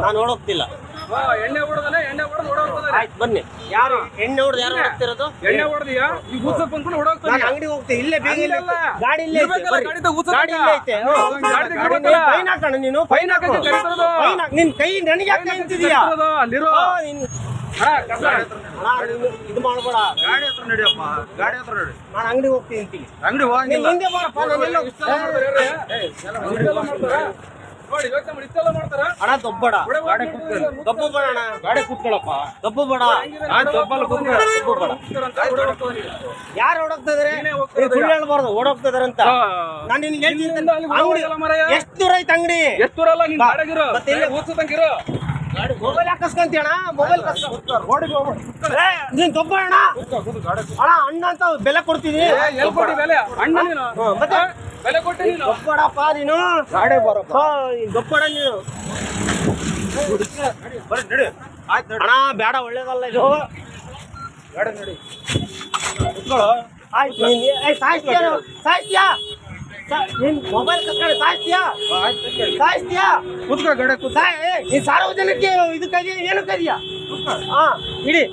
ನಾನು ಓಡೋಗ್ತಿಲ್ಲ. ಎಣ್ಣೆ ಹೊಡೆದಾನೆ, ಎಣ್ಣೆ ಹೊಡೆದು ಓಡೋಗ್ತದೆ. ಆಯ್ತು ಬನ್ನಿ. ಯಾರು ಎಣ್ಣೆ ಹೊಡೆದು ಯಾರು ಓಡ್ತಿರೋದು? ಎಣ್ಣೆ ಹೊಡೆದಿಯಾ ಈ ಊಸಕ್ ಬಂದ್ಕೊಂಡು ಓಡೋಗ್ತಾನೆ. ನಾನು ಅಂಗಡಿ ಹೋಗ್ತೀನಿ. ಇಲ್ಲೇ ಬೇಗ ಇಲ್ಲ. ಗಾಡಿ ಇಲ್ಲೇ ಐತೆ. ಗಾಡಿದ ಊಸಕ್ ಗಾಡಿ ಇಲ್ಲೇ ಐತೆ. ಫೈನ್ ಹಾಕೋಣ ನೀನು. ಫೈನ್ ಹಾಕಕ್ಕೆ ಕರೀತಿರೋದು. ನಿನ್ ಕೈ ನನಗೆ ಯಾಕೆ ನಿಂತಿದೀಯಾ? ಅಲ್ಲಿರೋ ಇದು ಮಾಡಬೇಡ. ಗಾಡಿ ಹತ್ರ ನಡಿಯಪ್ಪ, ಗಾಡಿ ಹತ್ರ ನಡಿ. ನಾನು ಅಂಗಡಿ ಹೋಗ್ತೀನಿ ಅಂತೀನಿ. ಅಂಗಡಿ ಹೋಗಂಗಿಲ್ಲ. ಹಿಂದೆ ಬಾರಪ್ಪ. ನಾನೆಲ್ಲ ನೋಡಿ ಯೋಚನೆ ಮಾಡಿ ಇಷ್ಟೆಲ್ಲ ಮಾಡ್ತಾರ. ಅಣ್ಣ ದೊಬ್ಬಡ. ಗಾಡಿ ಕೂತ್ಕೊಳ್ಳಿ. ದಬ್ಬು ಬೇಡ ಅಣ್ಣ. ಗಾಡಿ ಕೂತ್ಕೊಳ್ಳಪ್ಪ. ದಬ್ಬು ಬೇಡ. ದೊಬ್ಬಲ್ಲ ಕೂತ್ಕೊಳ್ಳ. ದಬ್ಬು ಬೇಡ. ಯಾರು ಓಡೋಗ್ತಾ ಇದಾರೆ? ಸುಳ್ಳು ಹೇಳ್ಬಾರ್ದು. ಓಡೋಗ್ತಾ ಇದಾರೆ ಅಂತ ನಾನು ನಿನ್ಗೆ ಹೇಳ್ತೀನಿ. ಅಂಗಡಿ ಎಷ್ಟು ದೂರ ಐತೆ? ಅಂಗಡಿ ಎಷ್ಟು ದೂರ ಅಲ್ಲ ನೀನ್ ಗಾಡಿಗಿರೋ ಮತ್ತೆ ಇಲ್ಲಿ ಊಸದಂಗಿರೋ ಮೊಬೈಲ್ ಹಾಕಸ್ಕೊಂತೀಯ ಅಣ್ಣ? ಮೊಬೈಲ್ ನೀನ್ ದೊಬ್ಬ ಅಣ್ಣ. ಅಣ್ಣ ಅಣ್ಣ ಅಂತ ಬೆಲೆ ಕೊಡ್ತೀನಿ. ಎಲ್ಲಿ ಕೊಟ್ಟಿ ಬೆಲೆ? ಅಣ್ಣ ನೀನು ಮತ್ತೆ ಬೆಲೆ ಕೊಟ್ಟಿ ನೀನು ದೊಬ್ಬಡಪ್ಪ ನೀನು. ಗಾಡಿ ಬರಪ್ಪ. ದೊಬ್ಬಡ ನೀನು. ಬರೀ ನಡಿ. ಆಯ್ತು ನಡಿ. ಅಣ್ಣ ಬೇಡ, ಒಳ್ಳೇದಲ್ಲ ಇದು. ಗಾಡಿ ನಡಿ. ಕುತ್ಕೊಳ್ಳೋ. ಆಯ್ತು ಸಾಯ್ತೀಯಾ? ನಿನ್ ಮೊಬೈಲ್ ಕಸ್ಕೊಂಡು ಸಾಯ್ತೀಯಾ? ಸಾಯ್ತೀಯಾ? ಕೂತ್ಕೋ ಗಾಡಿ ಕೂತ್. ನೀನ್ ಸಾರ್ವಜನಿಕ ಇದಕ್ಕಾಗಿ ಏನಕ್ಕಾಗಿಯಾ? ಹಾ ಇಡಿ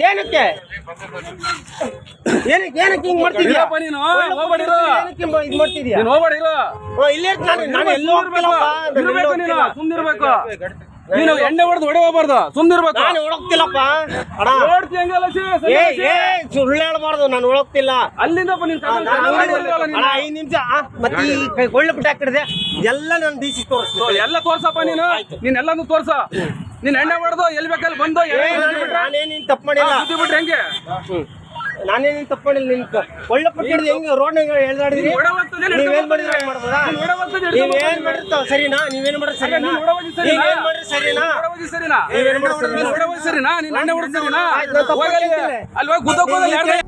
ಏನಕ್ಕೆ ಹಿಂಗ್ ಮಾಡ್ತಿದ್ಯಾ? ನೀನು ಹೋಗ್ಬೇಡಿರೋ. ಏನಕ್ಕೆ ಇದು ಮಾಡ್ತಿದ್ಯಾ? ನೀನು ಹೋಗ್ಬೇಡಿರೋ. ಇಲ್ಲೇ ನಾನು ಎಲ್ಲೋ ಇರ್ಬೇಕು ನೀನು ಸುಮ್ನಿರ್ಬೇಕು. ನೀನು ಎಣ್ಣೆ ಹೊಡೆದು ಹೊಡೆ ಹೋಗ್ಬಾರ್ದು, ಸುಮ್ನಿರ್ಬೇಕು. ನಾನು ಓಡೋಗ್ತಿಲ್ಲಪ್ಪ. ಅಣ್ಣ ನೋಡ್ತಿ ಹೆಂಗಲ್ಲ ಸುಳ್ಳು ಹೇಳ್ಬಾರ್ದು. ನಾನು ಓಡೋಗ್ತಿಲ್ಲ. ಅಲ್ಲಿಂದ ನೀನ್ ಅಣ್ಣ 5 ನಿಮಿಷ. ಮತ್ತೆ ಈ ಕೊಳ್ಳೆ ಬಿಟ್ಟು ಹಾಕಿಡಿದೆ ಎಲ್ಲ ನಾನು ದೀಸಿ ತೋರಿಸ್ತೀನಿ. ಎಲ್ಲ ತೋರ್ಸಪ್ಪ ನೀನು. ನೀನ್ ಎಲ್ಲಾನು ತೋರ್ಸ. ನೀನ್ ಎಣ್ಣೆ ಹೊಡೆದು ಎಲ್ಲಿ ಬೇಕಲ್ಲಿ ಬಂದು ನಾನೇನು ತಪ್ಪು ಮಾಡಿಲ್ಲ. ಬಿಟ್ರೆ ಹೆಂಗೆ? ನಾನೇನು ತಪ್ಪು ಮಾಡಿಲ್ಲ. ನಿನ್ ಕೊಳ್ಳೆ ಪಟ್ಟಿಡ್ದು ಹೆಂಗೆ ರೋಡ್ ಎಳ್ದಾಡಿದ್ರಿ? ನೀವೇನ್ ಮಾಡಿದ್ರೆ ಮಾಡ್ಬೋದಾ? ನೀವೇನ್ ಮಾಡಿರ್ತಾವ ಸರಿನಾ? ನೀವೇನ್ ಮಾಡ್ರಿ ಸರಿನಾ? ನೀವೇನ್ ಮಾಡ್ರಿ ಸರಿನಾ? ಸರಿನಾ? ನೀನ್ ಎಣ್ಣೆ ಹೊಡೆದು ಸರಿನಾ? ಅಲ್ಲಿ ಹೋಗಿ ಗುದ್ದಕ್ಕೆ ಹೋಗಲ್ಲ.